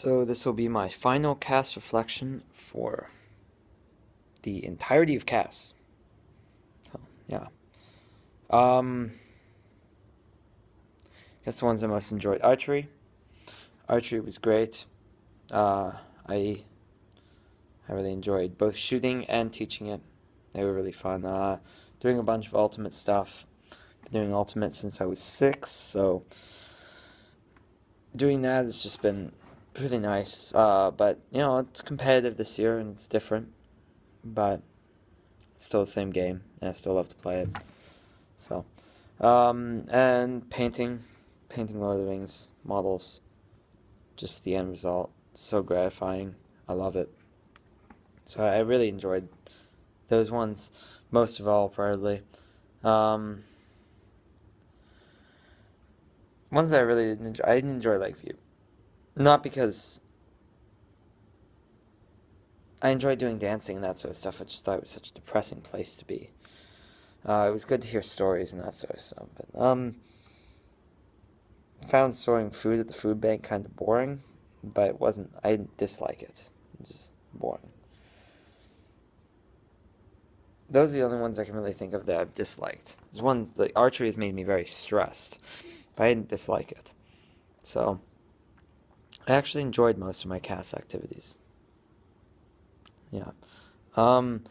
So this will be my final cast reflection for the entirety of cast. So yeah. Guess the ones I most enjoyed. Archery. Archery was great. I really enjoyed both shooting and teaching it. They were really fun. Doing a bunch of ultimate stuff. Been doing ultimate since I was 6, so doing that has just been really nice. But it's competitive this year and it's different. But it's still the same game, and I still love to play it. So, and painting Lord of the Rings models, just the end result, so gratifying. I love it. So I really enjoyed those ones most of all, probably. Um, Ones that I really didn't enjoy. I didn't enjoy Lakeview, not because I enjoyed doing dancing and that sort of stuff. I just thought it was such a depressing place to be. It was good to hear stories and that sort of stuff, but found storing food at the food bank kind of boring, but it wasn't. I didn't dislike it. It was just boring. Those are the only ones I can really think of that I've disliked. There's ones like archery has made me very stressed, but I didn't dislike it. So I actually enjoyed most of my cast activities. Yeah. Um,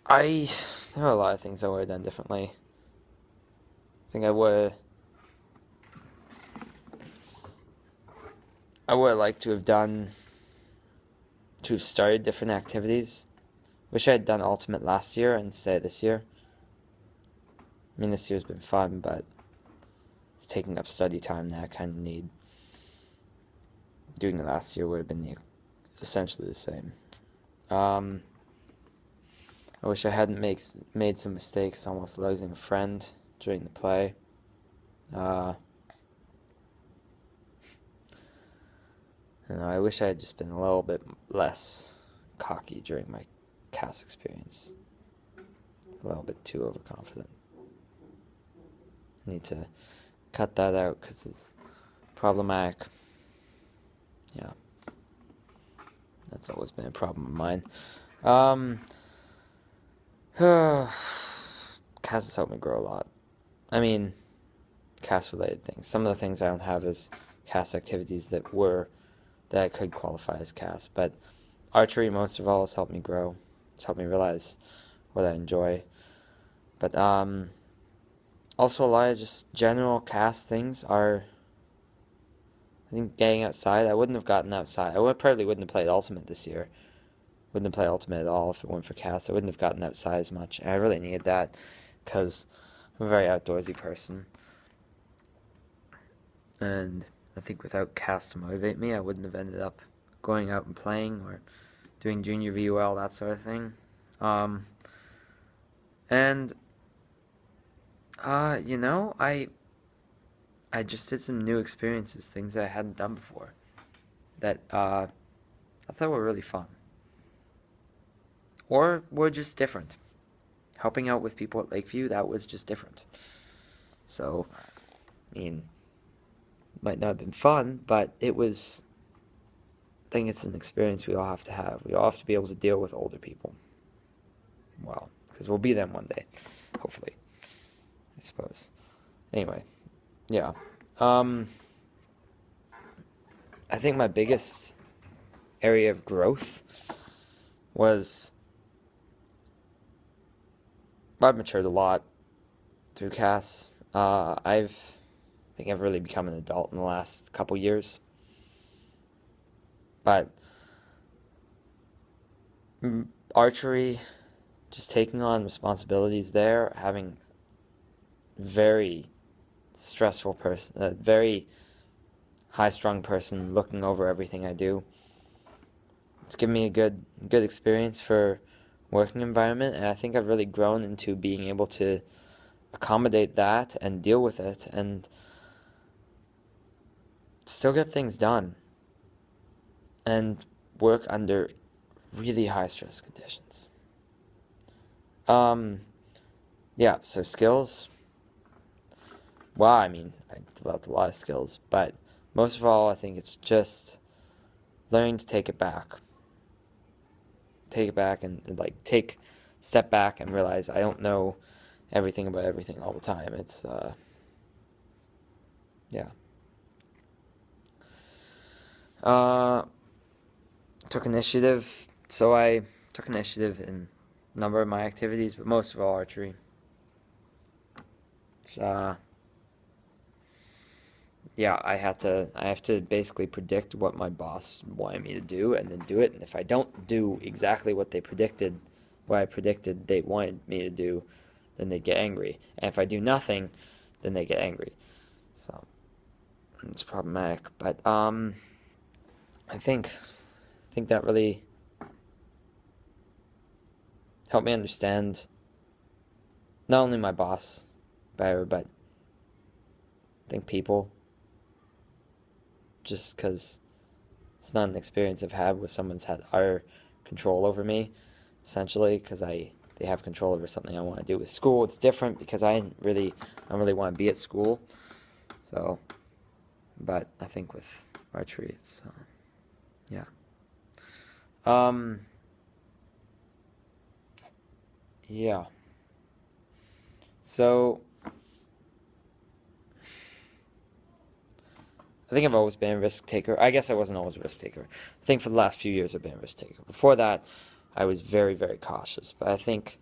I There are a lot of things I would have done differently. I think I would have liked to have started different activities. Wish I had done Ultimate last year instead of this year. I mean, this year's been fun, but it's taking up study time that I kind of need. Doing it last year would have been essentially the same. Um, I wish I hadn't made some mistakes, almost losing a friend during the play. Uh, I wish I had just been a little bit less cocky during my cast experience. A little bit too overconfident. Need to cut that out because it's problematic. Yeah, that's always been a problem of mine. Um, cast has helped me grow a lot. I mean, cast related things. Some of the things I don't have is cast activities that I could qualify as cast, but archery most of all has helped me grow. It's helped me realize what I enjoy. But also a lot of just general cast things are, I think, getting outside. I wouldn't have gotten outside. Probably wouldn't have played Ultimate this year. Wouldn't have played Ultimate at all if it weren't for cast. I wouldn't have gotten outside as much. And I really needed that because I'm a very outdoorsy person. And I think without cast to motivate me, I wouldn't have ended up going out and playing or doing junior VUL, that sort of thing. And I just did some new experiences, things that I hadn't done before that I thought were really fun. Or were just different. Helping out with people at Lakeview, that was just different. So, I mean, might not have been fun, but I think it's an experience we all have to have. We all have to be able to deal with older people. Well, because we'll be them one day, hopefully, I suppose. Anyway, yeah. I think my biggest area of growth was I've matured a lot through CAS. I think I've really become an adult in the last couple years. But archery, just taking on responsibilities there, having very stressful person, a very high-strung person looking over everything I do. It's given me a good experience for working environment, and I think I've really grown into being able to accommodate that and deal with it and still get things done and work under really high stress conditions. Yeah, so skills. well, I mean, I developed a lot of skills, but most of all, I think it's just learning to take it back. Take it back and like take step back and realize I don't know everything about everything all the time. It's yeah. Uh took initiative. So I took initiative in a number of my activities, but most of all archery. Uh yeah, I have to basically predict what my boss wanted me to do and then do it. And if I don't do exactly what I predicted they wanted me to do, then they get angry. And if I do nothing, then they get angry. So it's problematic. But I think that really helped me understand not only my boss better, but I think people. Just because it's not an experience I've had where someone's had utter control over me, essentially, because they have control over something I want to do with school. It's different because I don't really want to be at school. So, but I think with archery, it's yeah. Um, yeah. So I think I've always been a risk taker. I guess I wasn't always a risk taker. I think for the last few years I've been a risk taker. Before that, I was very, very cautious. But I think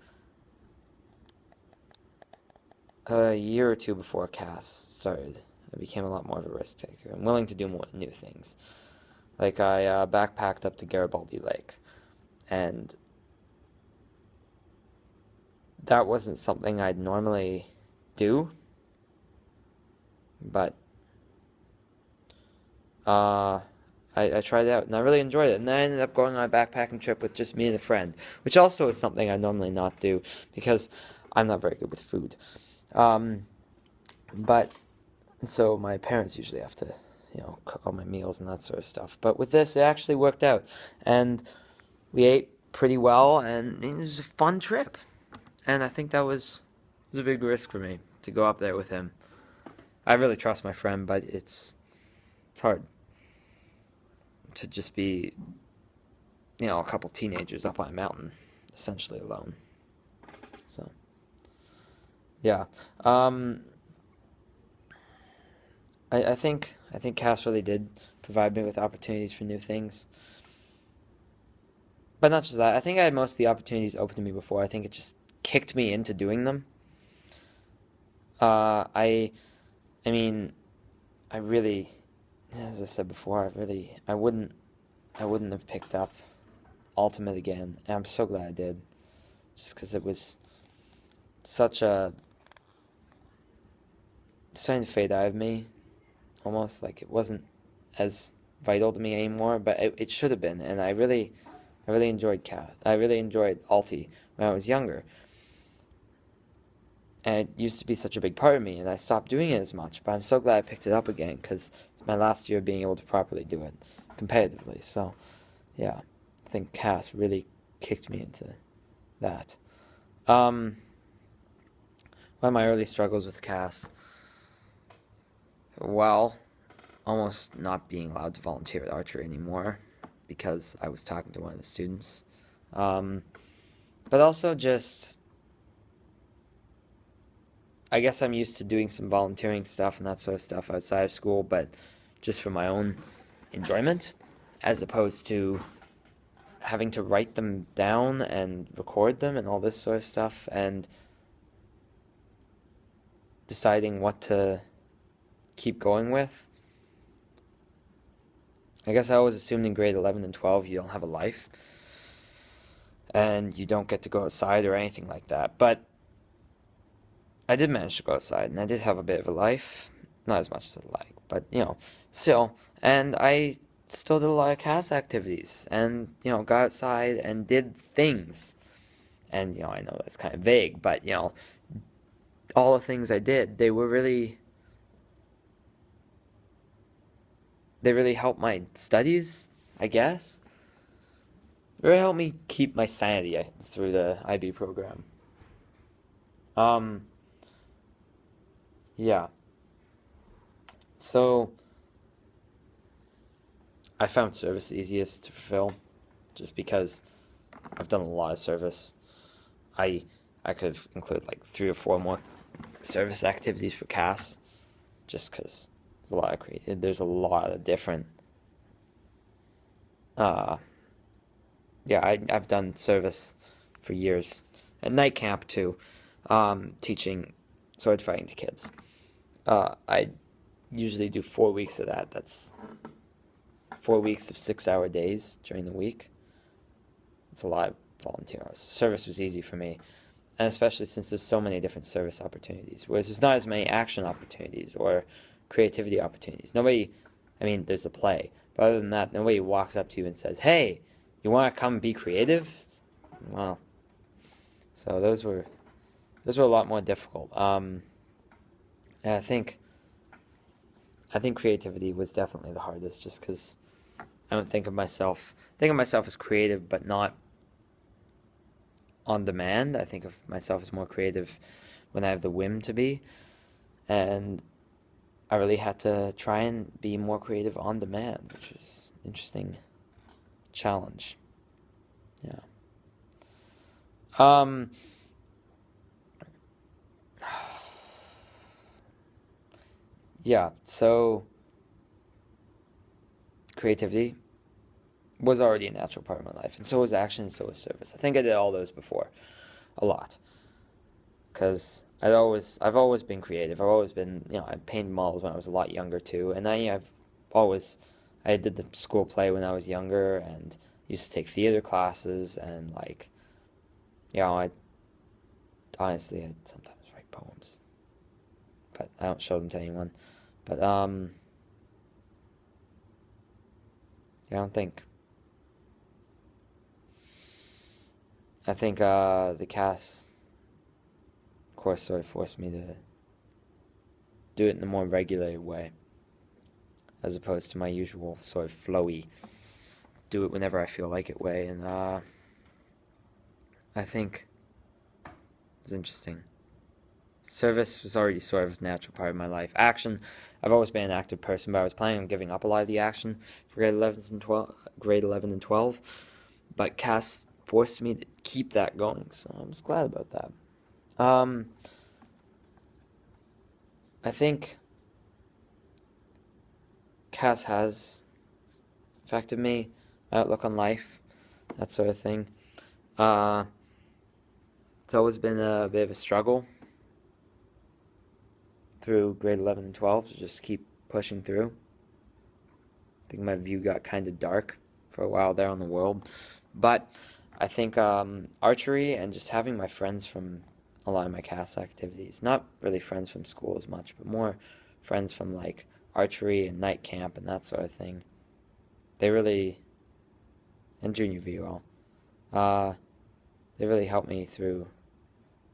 a year or two before CAS started, I became a lot more of a risk taker. I'm willing to do more new things. Like I backpacked up to Garibaldi Lake, and that wasn't something I'd normally do, but I tried it out and I really enjoyed it. And I ended up going on a backpacking trip with just me and a friend, which also is something I normally not do because I'm not very good with food. Um, but so my parents usually have to, cook all my meals and that sort of stuff. But with this, it actually worked out, and we ate pretty well, and it was a fun trip. And I think that was a big risk for me to go up there with him. I really trust my friend, but it's hard to just be, a couple teenagers up on a mountain, essentially alone. So yeah, um, I think Cass really did provide me with opportunities for new things, but not just that. I think I had most of the opportunities open to me before. I think it just kicked me into doing them. Uh, I I mean, I really, as I said before, I wouldn't have picked up Ultimate again, and I'm so glad I did, just because it was such a starting to fade out of me, almost like it wasn't as vital to me anymore, but it should have been, and I really enjoyed Cat. I really enjoyed Alti when I was younger, and it used to be such a big part of me, and I stopped doing it as much. But I'm so glad I picked it up again because it's my last year being able to properly do it competitively. So, yeah, I think Cass really kicked me into that. Um, One of my early struggles with Cass, well, almost not being allowed to volunteer at archery anymore because I was talking to one of the students. Um, but also just I guess I'm used to doing some volunteering stuff and that sort of stuff outside of school, but just for my own enjoyment, as opposed to having to write them down and record them and all this sort of stuff and deciding what to keep going with. I guess I always assumed in grade 11 and 12 you don't have a life and you don't get to go outside or anything like that. But I did manage to go outside, and I did have a bit of a life. Not as much as I'd like, but, still. And I still did a lot of CAS activities, and, got outside and did things. And, I know that's kind of vague, but, all the things I did, they really helped my studies, I guess. It really helped me keep my sanity through the IB program. Um, yeah. So I found service easiest to fulfill, just because I've done a lot of service. I I could include like 3 or 4 more service activities for CAS, just because there's a lot of different. Uh, yeah, I've done service for years at night camp too, teaching sword fighting to kids. I usually do 4 weeks of that. That's 4 weeks of 6-hour days during the week. It's a lot of volunteer hours. Service was easy for me, and especially since there's so many different service opportunities, whereas there's not as many action opportunities or creativity opportunities. Nobody, I mean, there's a play, but other than that, nobody walks up to you and says, "Hey, you want to come be creative?" Well, so those were a lot more difficult. And I think creativity was definitely the hardest, just because I don't think of myself as creative, but not on demand. I think of myself as more creative when I have the whim to be, and I really had to try and be more creative on demand, which is an interesting challenge. Yeah. Um. Yeah. So creativity was already a natural part of my life, and so was action, and so was service. I think I did all those before, a lot, because I've always been creative. I've always been, I painted models when I was a lot younger too, and always, I did the school play when I was younger, and used to take theater classes, and I honestly, I sometimes write poems, but I don't show them to anyone. But yeah, I think the cast course sort of forced me to do it in a more regulated way, as opposed to my usual sort of flowy, do it whenever I feel like it way. And I think it was interesting. Service was already sort of a natural part of my life. Action, I've always been an active person, but I was planning on giving up a lot of the action for grade 11 and 12. But CAS forced me to keep that going, so I'm just glad about that. I think CAS has affected me, my outlook on life, that sort of thing. Uh, it's always been a bit of a struggle through grade 11 and 12 to just keep pushing through. I think my view got kind of dark for a while there on the world. But I think archery and just having my friends from a lot of my CAS activities, not really friends from school as much, but more friends from like archery and night camp and that sort of thing, they really, and junior VUL, uh, they really helped me through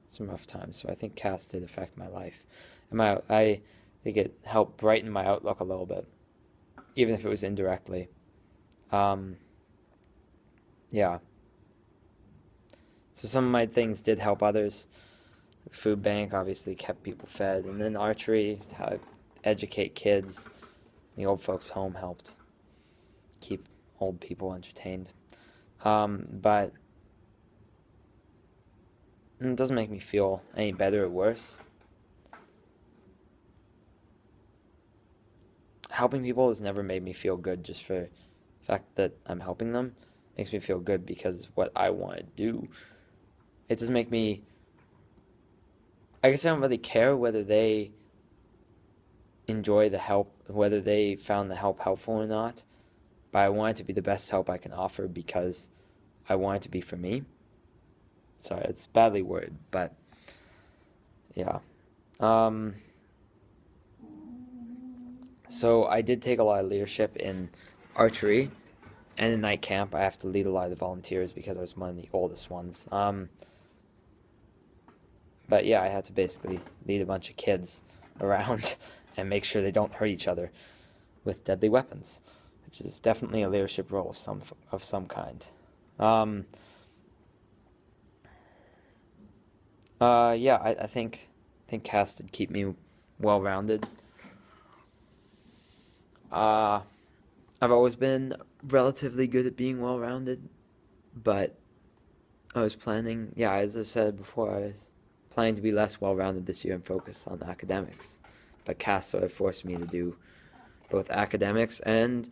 some rough times. So I think CAS did affect my life. And I think it helped brighten my outlook a little bit, even if it was indirectly. Um, yeah. So some of my things did help others. The food bank obviously kept people fed, and then archery, how to educate kids. The old folks' home helped keep old people entertained. But it doesn't make me feel any better or worse. Helping people has never made me feel good just for the fact that I'm helping them. It makes me feel good because it's what I want to do. It doesn't make me. I guess I don't really care whether they enjoy the help, whether they found the help helpful or not. But I want it to be the best help I can offer because I want it to be for me. Sorry, it's badly worded, but yeah. Um, so I did take a lot of leadership in archery and in night camp. I have to lead a lot of the volunteers because I was one of the oldest ones. But yeah, I had to basically lead a bunch of kids around and make sure they don't hurt each other with deadly weapons, which is definitely a leadership role of some kind. Um, yeah, I think CAS did keep me well rounded. Uh, I've always been relatively good at being well-rounded, but I was planning, yeah, as I said before, I was planning to be less well-rounded this year and focus on academics. But CAS sort of forced me to do both academics and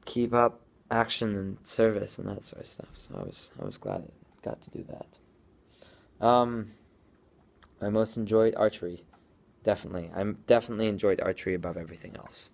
keep up action and service and that sort of stuff. So I was glad I got to do that. I most enjoyed archery. Definitely. I definitely enjoyed archery above everything else.